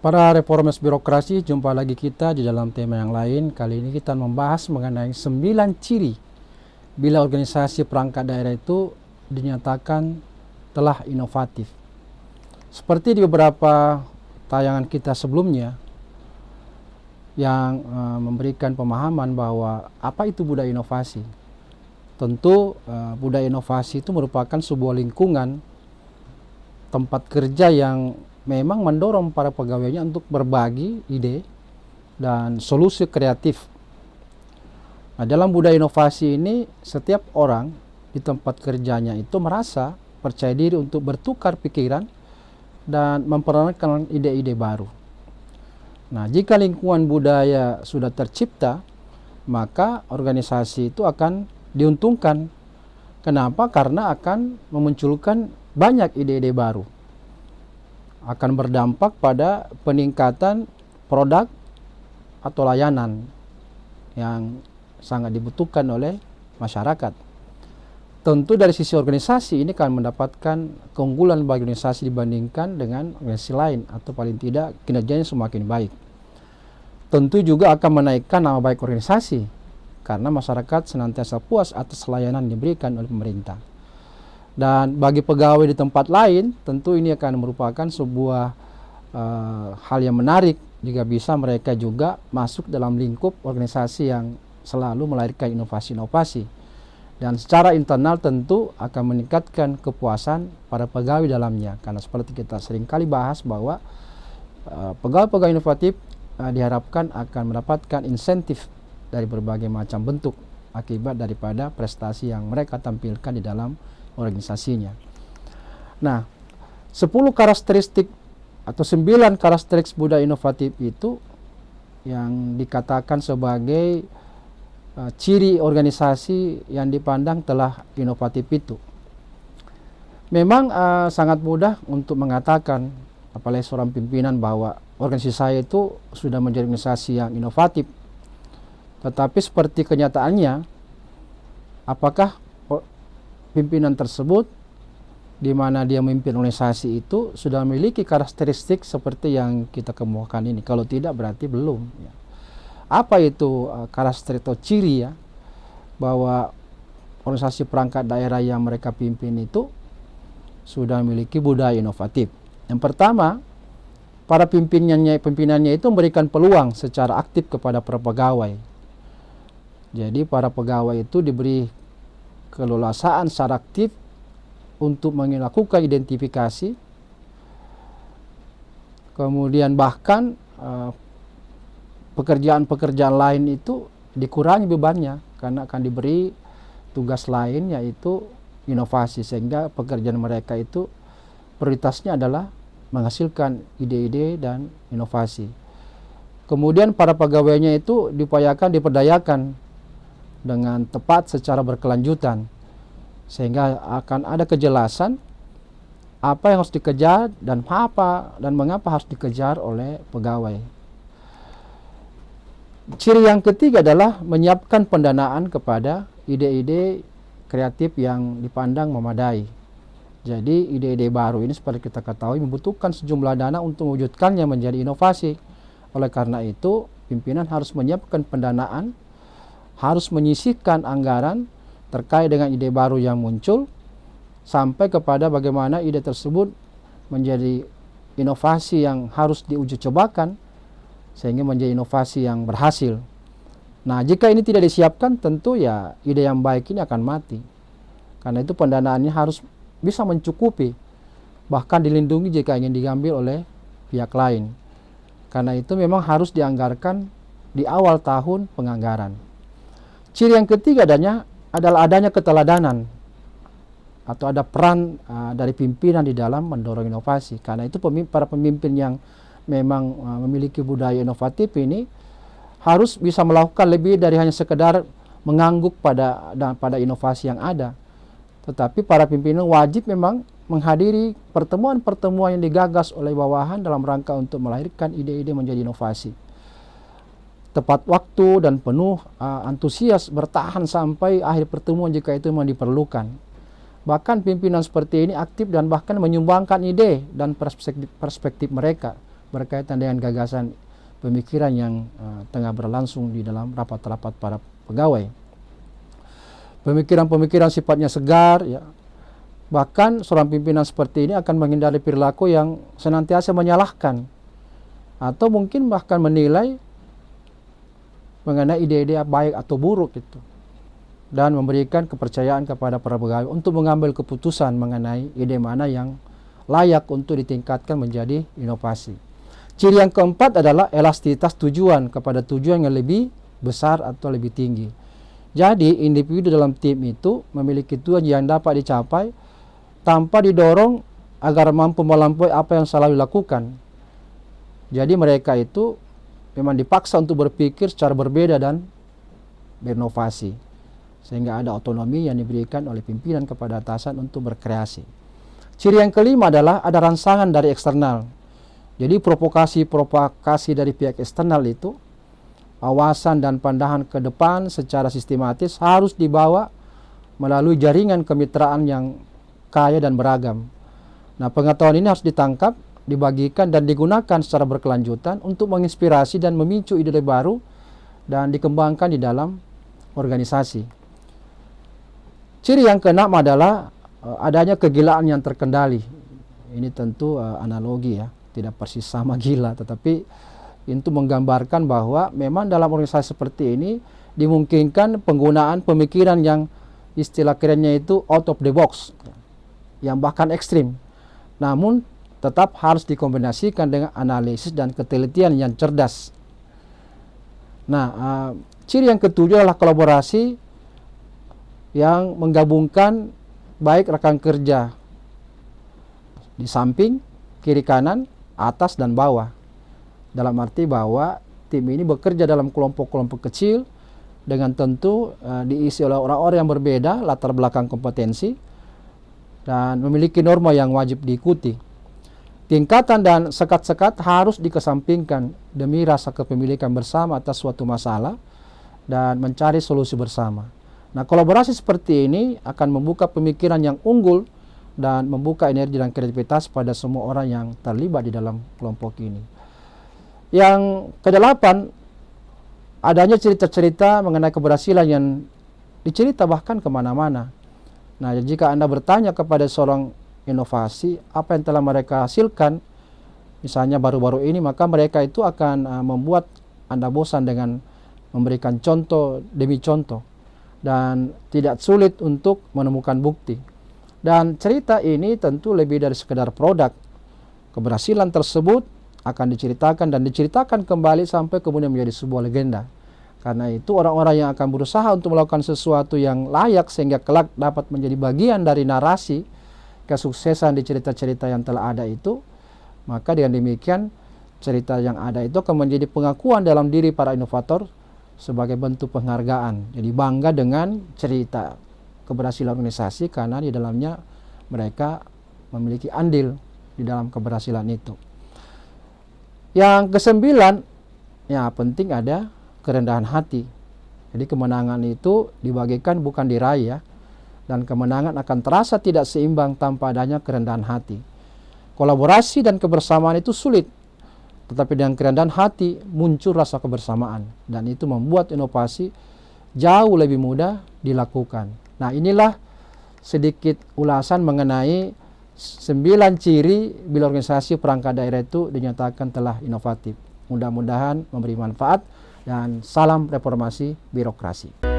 Para reformers birokrasi, jumpa lagi kita di dalam tema yang lain. Kali ini kita membahas mengenai 9 ciri bila organisasi perangkat daerah itu dinyatakan telah inovatif. Seperti di beberapa tayangan kita sebelumnya yang memberikan pemahaman bahwa apa itu budaya inovasi. Tentu budaya inovasi itu merupakan sebuah lingkungan tempat kerja yang memang mendorong para pegawainya untuk berbagi ide dan solusi kreatif. Nah, dalam budaya inovasi ini, setiap orang di tempat kerjanya itu merasa percaya diri untuk bertukar pikiran dan memperkenalkan ide-ide baru. Nah, jika lingkungan budaya sudah tercipta, maka organisasi itu akan diuntungkan. Kenapa? Karena akan memunculkan banyak ide-ide baru. Akan berdampak pada peningkatan produk atau layanan yang sangat dibutuhkan oleh masyarakat. Tentu dari sisi organisasi ini akan mendapatkan keunggulan bagi organisasi dibandingkan dengan organisasi lain, atau paling tidak kinerjanya semakin baik. Tentu juga akan menaikkan nama baik organisasi karena masyarakat senantiasa puas atas layanan yang diberikan oleh pemerintah. Dan bagi pegawai di tempat lain, tentu ini akan merupakan sebuah hal yang menarik jika bisa mereka juga masuk dalam lingkup organisasi yang selalu melahirkan inovasi-inovasi. Dan secara internal tentu akan meningkatkan kepuasan para pegawai dalamnya. Karena seperti kita seringkali bahas bahwa pegawai-pegawai inovatif diharapkan akan mendapatkan insentif dari berbagai macam bentuk akibat daripada prestasi yang mereka tampilkan di dalam organisasinya. Nah, 10 karakteristik atau 9 karakteristik budaya inovatif itu yang dikatakan sebagai ciri organisasi yang dipandang telah inovatif itu. Memang sangat mudah untuk mengatakan, apalagi seorang pimpinan, bahwa organisasi saya itu sudah menjadi organisasi yang inovatif. Tetapi seperti kenyataannya, apakah pimpinan tersebut di mana dia memimpin organisasi itu sudah memiliki karakteristik seperti yang kita kemukakan ini? Kalau tidak, berarti belum. Apa itu karakteristik atau ciri ya bahwa organisasi perangkat daerah yang mereka pimpin itu sudah memiliki budaya inovatif? Yang pertama, para pimpinannya itu memberikan peluang secara aktif kepada para pegawai. Jadi para pegawai itu diberi keleluasaan secara aktif untuk melakukan identifikasi, kemudian bahkan pekerjaan-pekerjaan lain itu dikurangi bebannya karena akan diberi tugas lain, yaitu inovasi, sehingga pekerjaan mereka itu prioritasnya adalah menghasilkan ide-ide dan inovasi. Kemudian para pegawainya itu diperdayakan dengan tepat secara berkelanjutan, sehingga akan ada kejelasan apa yang harus dikejar dan mengapa harus dikejar oleh pegawai. Ciri yang ketiga adalah menyiapkan pendanaan kepada ide-ide kreatif yang dipandang memadai. Jadi ide-ide baru ini seperti kita ketahui membutuhkan sejumlah dana untuk mewujudkannya menjadi inovasi. Oleh karena itu, pimpinan harus menyiapkan pendanaan, harus menyisihkan anggaran terkait dengan ide baru yang muncul, sampai kepada bagaimana ide tersebut menjadi inovasi yang harus diuji cobakan sehingga menjadi inovasi yang berhasil. Nah, jika ini tidak disiapkan, tentu ya ide yang baik ini akan mati. Karena itu pendanaannya harus bisa mencukupi, bahkan dilindungi jika ingin diambil oleh pihak lain. Karena itu memang harus dianggarkan di awal tahun penganggaran. Ciri yang ketiga adalah adanya keteladanan atau ada peran dari pimpinan di dalam mendorong inovasi. Karena itu para pemimpin yang memang memiliki budaya inovatif ini harus bisa melakukan lebih dari hanya sekedar mengangguk pada inovasi yang ada. Tetapi para pimpinan wajib memang menghadiri pertemuan-pertemuan yang digagas oleh bawahan dalam rangka untuk melahirkan ide-ide menjadi inovasi. Tepat waktu dan penuh antusias bertahan sampai akhir pertemuan jika itu memang diperlukan. Bahkan pimpinan seperti ini aktif dan bahkan menyumbangkan ide dan perspektif mereka berkaitan dengan gagasan pemikiran yang tengah berlangsung di dalam rapat-rapat para pegawai. Pemikiran-pemikiran sifatnya segar, ya. Bahkan seorang pimpinan seperti ini akan menghindari perilaku yang senantiasa menyalahkan atau mungkin bahkan menilai mengenai ide-ide baik atau buruk itu, dan memberikan kepercayaan kepada para pegawai untuk mengambil keputusan mengenai ide mana yang layak untuk ditingkatkan menjadi inovasi. Ciri yang keempat adalah elastisitas tujuan kepada tujuan yang lebih besar atau lebih tinggi. Jadi individu dalam tim itu memiliki tujuan yang dapat dicapai tanpa didorong agar mampu melampaui apa yang selalu dilakukan. Jadi mereka itu memang dipaksa untuk berpikir secara berbeda dan berinovasi, sehingga ada otonomi yang diberikan oleh pimpinan kepada atasan untuk berkreasi. Ciri yang kelima adalah ada rangsangan dari eksternal. Jadi provokasi dari pihak eksternal itu, wawasan dan pandangan ke depan secara sistematis harus dibawa melalui jaringan kemitraan yang kaya dan beragam. Nah, pengetahuan ini harus ditangkap, dibagikan dan digunakan secara berkelanjutan untuk menginspirasi dan memicu ide baru dan dikembangkan di dalam organisasi. Ciri yang keenam adalah adanya kegilaan yang terkendali. Ini tentu analogi ya, tidak persis sama gila, tetapi itu menggambarkan bahwa memang dalam organisasi seperti ini dimungkinkan penggunaan pemikiran yang istilah kerennya itu out of the box, yang bahkan ekstrim, namun tetap harus dikombinasikan dengan analisis dan ketelitian yang cerdas. Nah, ciri yang ketujuh adalah kolaborasi yang menggabungkan baik rekan kerja di samping, kiri kanan, atas dan bawah. Dalam arti bahwa tim ini bekerja dalam kelompok-kelompok kecil dengan tentu diisi oleh orang-orang yang berbeda latar belakang kompetensi dan memiliki norma yang wajib diikuti. Tingkatan dan sekat-sekat harus dikesampingkan demi rasa kepemilikan bersama atas suatu masalah dan mencari solusi bersama. Nah, kolaborasi seperti ini akan membuka pemikiran yang unggul dan membuka energi dan kreativitas pada semua orang yang terlibat di dalam kelompok ini. Yang kedelapan, adanya cerita-cerita mengenai keberhasilan yang dicerita bahkan kemana-mana. Nah, jika Anda bertanya kepada seorang inovasi apa yang telah mereka hasilkan, misalnya baru-baru ini, maka mereka itu akan membuat Anda bosan dengan memberikan contoh demi contoh dan tidak sulit untuk menemukan bukti. Dan cerita ini tentu lebih dari sekedar produk. Keberhasilan tersebut akan diceritakan dan diceritakan kembali sampai kemudian menjadi sebuah legenda. Karena itu orang-orang yang akan berusaha untuk melakukan sesuatu yang layak sehingga kelak dapat menjadi bagian dari narasi kesuksesan di cerita-cerita yang telah ada itu, maka dengan demikian cerita yang ada itu akan menjadi pengakuan dalam diri para inovator sebagai bentuk penghargaan. Jadi bangga dengan cerita keberhasilan organisasi karena di dalamnya mereka memiliki andil di dalam keberhasilan itu. Yang kesembilan, ya penting ada kerendahan hati. Jadi kemenangan itu dibagikan bukan diraih ya. Dan kemenangan akan terasa tidak seimbang tanpa adanya kerendahan hati. Kolaborasi dan kebersamaan itu sulit, tetapi dengan kerendahan hati muncul rasa kebersamaan, dan itu membuat inovasi jauh lebih mudah dilakukan. Nah, inilah sedikit ulasan mengenai 9 ciri bila organisasi perangkat daerah itu dinyatakan telah inovatif. Mudah-mudahan memberi manfaat, dan salam reformasi birokrasi.